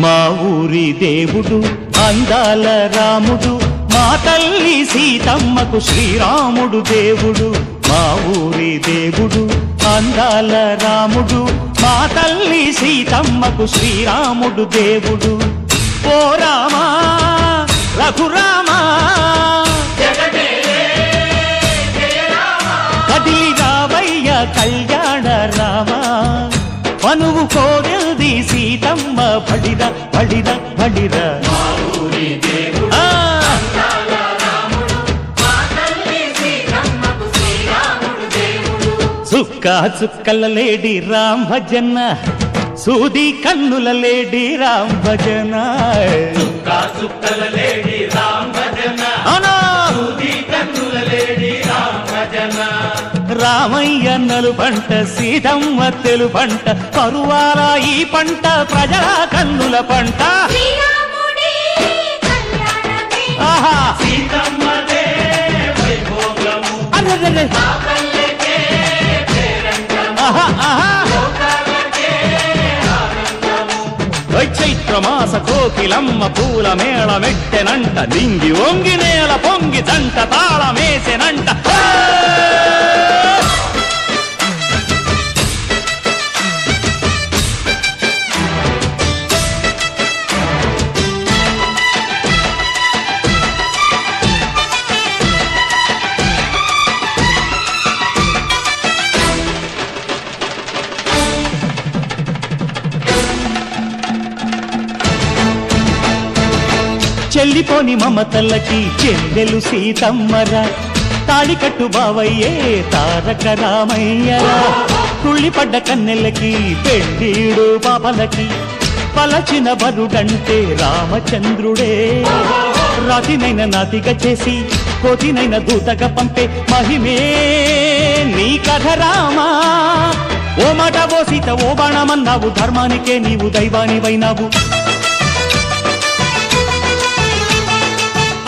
మా ఊరి దేవుడు అందాల రాముడు, మా తల్లి సీతమ్మకు శ్రీరాముడు దేవుడు. మా ఊరి దేవుడు అందాల రాముడు, మా తల్లి సీతమ్మకు శ్రీరాముడు దేవుడు. ఓ రామా రఘురామా కదిలి రావయ్య కళ్యాణ రామా, మనువు కోరెల్ది సీతమ్మ బడిర బడిర బడిర. చుక్క చుక్కల లేడి రామ్ భజన, సూది కన్నుల లేడి రామ్ భజన. రామయ్య నలుపంట సీతమ్మ తెలుపంట, కరువాల ఈ పంట ప్రజల కన్నుల పంట. ఆహా చైత్రమాస కోకిలమ్మ పూల మేళ మెట్టెనంట, లింగి ఒంగి నేల పొంగి దంట తాళమేసెనంట. చెల్లిపోని మమతల్లకి చెల్లెలు సీతమ్మరా, తాళికట్టు బావయ్యే తారక రామయ్యరా. తుళ్ళిపడ్డ కన్నెలకి పెళ్ళీడు పాపలకి, పలచిన బరుడంటే రామచంద్రుడే. రాతినైన నాతిగా చేసి కోతినైన దూతగా పంపే మహిమే నీ కథ రామా. ఓ మాట ఓ సీత ఓ బాణమన్నావు, ధర్మానికే నీవు దైవానివైనావు.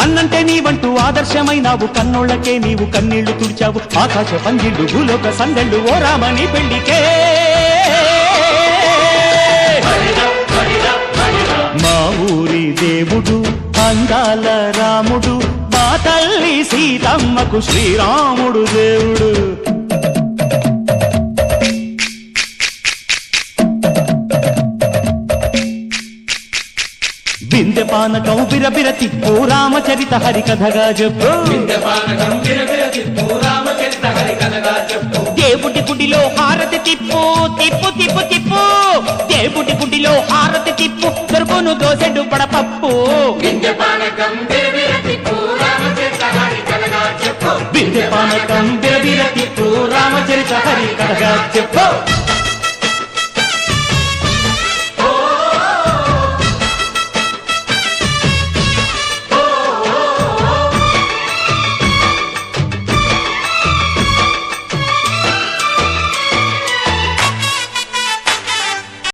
అన్నంటే నీవంటూ ఆదర్శమైనావు, కన్నోళ్లకే నీవు కన్నీళ్లు తుడిచావు. ఆకాశ పందిళ్ళు భూలోక సందళ్ళు ఓ రామని పెళ్లికే. మా ఊరి దేవుడు అందాల రాముడు, మా తల్లి సీతమ్మకు శ్రీరాముడు దేవుడు. వింధ్యపానకం బిరబిర తిప్పు రామచరిత హరికథగా చెప్పు. దేవుడి గుడిలో హారతి తిప్పు తిప్పు తిప్పు తిప్పు, దేవుడి గుడిలో హారతి తిప్పు, దొరుకును దోసెడు పడపప్పు. వింధ్యపానకం బిరబిర తిప్పు రామచరిత హరికథగా చెప్పు.